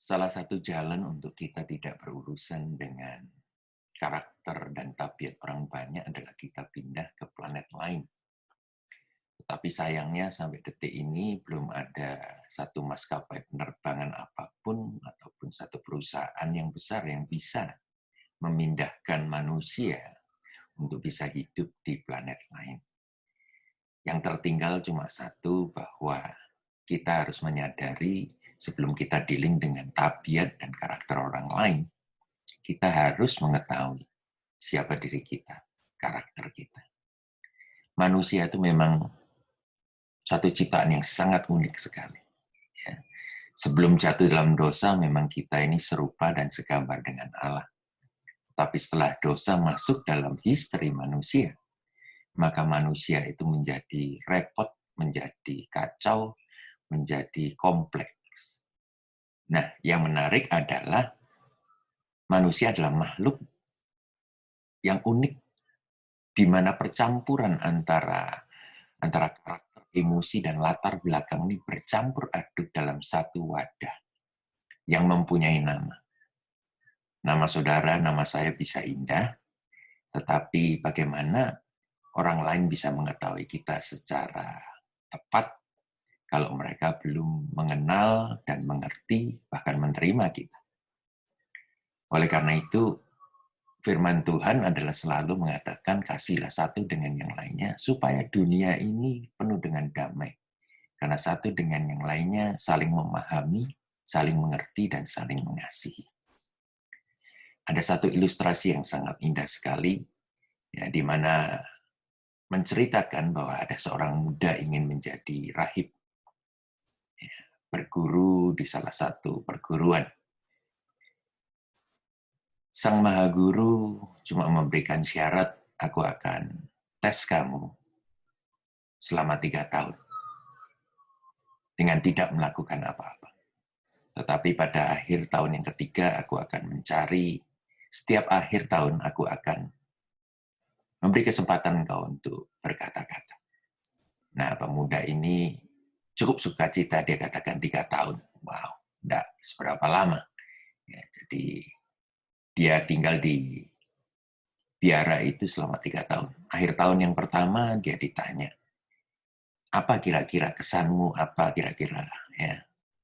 Salah satu jalan untuk kita tidak berurusan dengan karakter dan tabiat orang banyak adalah kita pindah ke planet lain. Tetapi sayangnya sampai detik ini belum ada satu maskapai penerbangan apapun ataupun satu perusahaan yang besar yang bisa memindahkan manusia untuk bisa hidup di planet lain. Yang tertinggal cuma satu, bahwa kita harus menyadari sebelum kita dealing dengan tabiat dan karakter orang lain, kita harus mengetahui siapa diri kita, karakter kita. Manusia itu memang satu ciptaan yang sangat unik sekali. Ya. Sebelum jatuh dalam dosa, memang kita ini serupa dan segambar dengan Allah. Tapi setelah dosa masuk dalam history manusia, maka manusia itu menjadi repot, menjadi kacau, menjadi kompleks. Nah, yang menarik adalah manusia adalah makhluk yang unik, di mana percampuran antara karakter, emosi, dan latar belakang ini bercampur aduk dalam satu wadah yang mempunyai nama. Nama saudara, nama saya bisa indah, tetapi bagaimana orang lain bisa mengetahui kita secara tepat kalau mereka belum mengenal dan mengerti, bahkan menerima kita. Oleh karena itu, firman Tuhan adalah selalu mengatakan, kasihlah satu dengan yang lainnya, supaya dunia ini penuh dengan damai. Karena satu dengan yang lainnya saling memahami, saling mengerti, dan saling mengasihi. Ada satu ilustrasi yang sangat indah sekali, ya, di mana menceritakan bahwa ada seorang muda ingin menjadi rahib, ya, berguru di salah satu perguruan. Sang Maha Guru cuma memberikan syarat, aku akan tes kamu selama 3 tahun dengan tidak melakukan apa-apa. Tetapi pada akhir tahun yang ketiga, aku akan mencari, setiap akhir tahun aku akan memberi kesempatan engkau untuk berkata-kata. Nah, pemuda ini cukup sukacita, dia katakan 3 tahun. Wow, tidak seberapa lama. Ya, jadi dia tinggal di biara itu selama 3 tahun. Akhir tahun yang pertama dia ditanya, apa kira-kira kesanmu, apa kira-kira ya,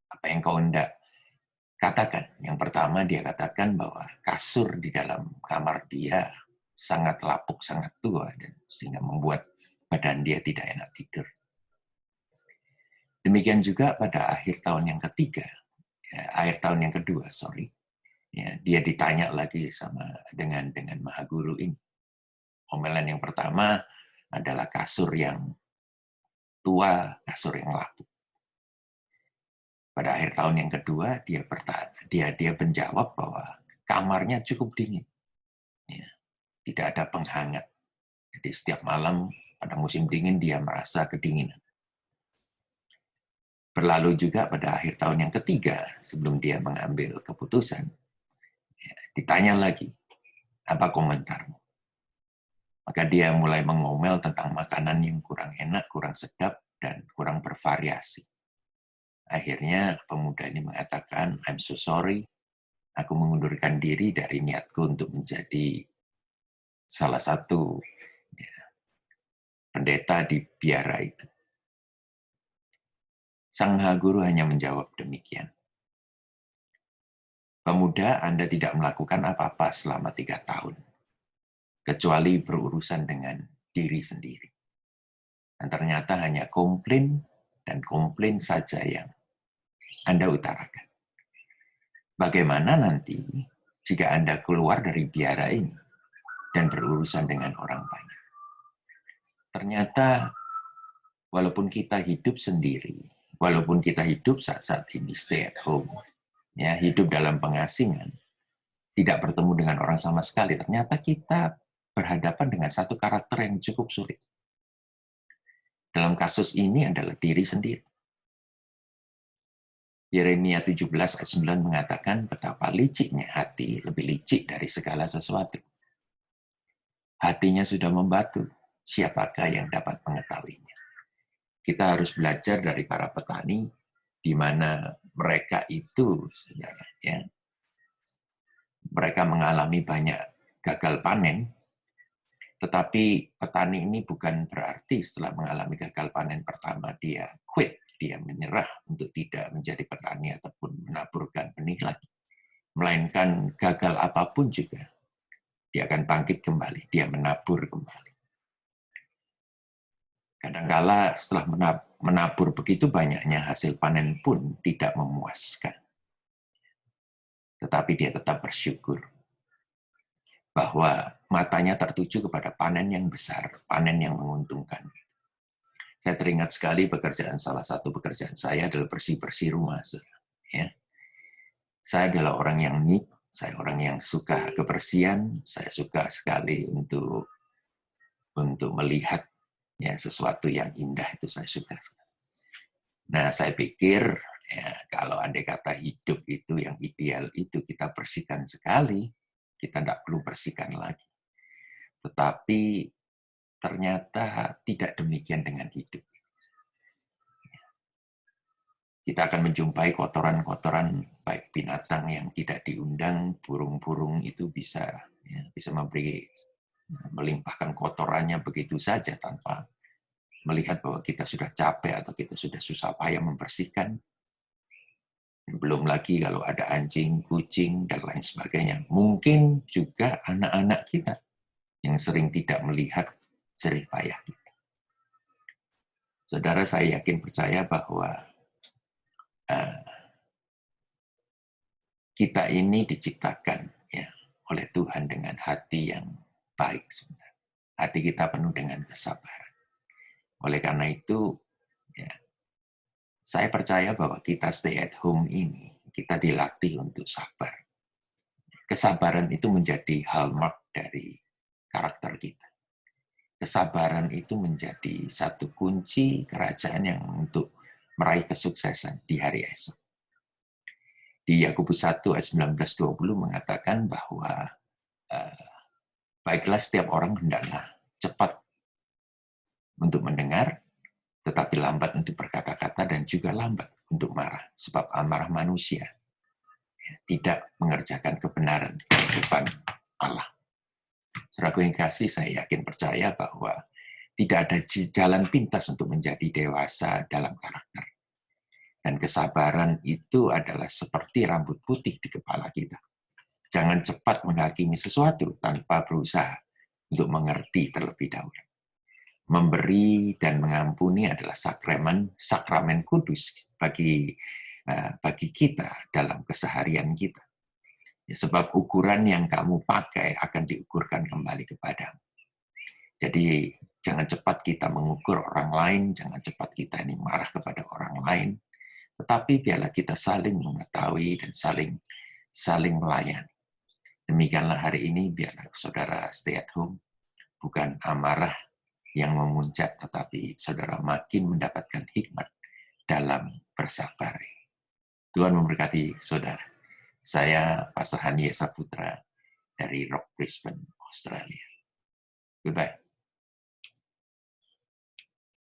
apa yang kau hendak katakan. Yang pertama dia katakan bahwa kasur di dalam kamar dia sangat lapuk, sangat tua, dan sehingga membuat badan dia tidak enak tidur. Demikian juga pada akhir tahun yang ketiga, ya, akhir tahun yang kedua, ya, dia ditanya lagi dengan Maha Guru ini. Omelan yang pertama adalah kasur yang tua, kasur yang lapuk. Pada akhir tahun yang kedua, dia menjawab bahwa kamarnya cukup dingin. Ya, tidak ada penghangat. Jadi setiap malam pada musim dingin dia merasa kedinginan. Berlalu juga pada akhir tahun yang ketiga, sebelum dia mengambil keputusan, ya, ditanya lagi, apa komentarmu? Maka dia mulai mengomel tentang makanan yang kurang enak, kurang sedap, dan kurang bervariasi. Akhirnya pemuda ini mengatakan, I'm so sorry, aku mengundurkan diri dari niatku untuk menjadi salah satu, ya, pendeta di biara itu. Sang Maha Guru hanya menjawab demikian. Pemuda, Anda tidak melakukan apa-apa selama 3 tahun, kecuali berurusan dengan diri sendiri. Dan ternyata hanya komplain dan komplain saja yang Anda utarakan. Bagaimana nanti jika Anda keluar dari biara ini dan berurusan dengan orang banyak? Ternyata walaupun kita hidup sendiri, walaupun kita hidup saat-saat ini stay at home, ya, hidup dalam pengasingan, tidak bertemu dengan orang sama sekali, ternyata kita berhadapan dengan satu karakter yang cukup sulit. Dalam kasus ini adalah diri sendiri. Yeremia 17 ayat 9 mengatakan betapa liciknya hati, lebih licik dari segala sesuatu. Hatinya sudah membatu, siapakah yang dapat mengetahuinya? Kita harus belajar dari para petani, di mana mereka itu, saudara, ya, mereka mengalami banyak gagal panen, tetapi petani ini bukan berarti setelah mengalami gagal panen pertama dia quit, dia menyerah untuk tidak menjadi petani ataupun menaburkan benih lagi. Melainkan gagal apapun juga, dia akan bangkit kembali, dia menabur kembali. Kadangkala setelah menabur begitu banyaknya, hasil panen pun tidak memuaskan. Tetapi dia tetap bersyukur bahwa matanya tertuju kepada panen yang besar, panen yang menguntungkan. Saya teringat sekali salah satu pekerjaan saya adalah bersih-bersih rumah. Ya. Saya adalah orang yang neat, saya orang yang suka kebersihan, saya suka sekali untuk melihat ya sesuatu yang indah, itu saya suka. Nah, saya pikir ya, kalau andai kata hidup itu yang ideal itu kita bersihkan sekali, kita tidak perlu bersihkan lagi. Tetapi ternyata tidak demikian dengan hidup. Kita akan menjumpai kotoran-kotoran, baik binatang yang tidak diundang, burung-burung itu bisa melimpahkan kotorannya begitu saja tanpa melihat bahwa kita sudah capek atau kita sudah susah payah membersihkan. Belum lagi kalau ada anjing, kucing, dan lain sebagainya. Mungkin juga anak-anak kita yang sering tidak melihat jerih payah kita. Saudara, saya yakin percaya bahwa kita ini diciptakan ya oleh Tuhan dengan hati yang baik sebenarnya. Hati kita penuh dengan kesabaran. Oleh karena itu, ya, saya percaya bahwa kita stay at home ini, kita dilatih untuk sabar. Kesabaran itu menjadi hallmark dari karakter kita. Kesabaran itu menjadi satu kunci kerajaan yang untuk meraih kesuksesan di hari esok. Di Yakobus 1 ayat 19-20 mengatakan bahwa baiklah setiap orang hendaklah cepat untuk mendengar, tetapi lambat untuk berkata-kata dan juga lambat untuk marah. Sebab amarah manusia tidak mengerjakan kebenaran di depan Allah. Saudaraku yang kasih, saya yakin percaya bahwa tidak ada jalan pintas untuk menjadi dewasa dalam karakter. Dan kesabaran itu adalah seperti rambut putih di kepala kita. Jangan cepat menghakimi sesuatu tanpa berusaha untuk mengerti terlebih dahulu. Memberi dan mengampuni adalah sakramen kudus bagi kita dalam keseharian kita. Ya, sebab ukuran yang kamu pakai akan diukurkan kembali kepadamu. Jadi jangan cepat kita mengukur orang lain, jangan cepat kita ini marah kepada orang lain, tetapi biarlah kita saling mengetahui dan saling melayani. Demikianlah hari ini, biarlah saudara stay at home, bukan amarah yang memuncak, tetapi saudara makin mendapatkan hikmat dalam bersabar. Tuhan memberkati saudara. Saya Pastor Hani Saputra dari Rock Brisbane, Australia. Goodbye.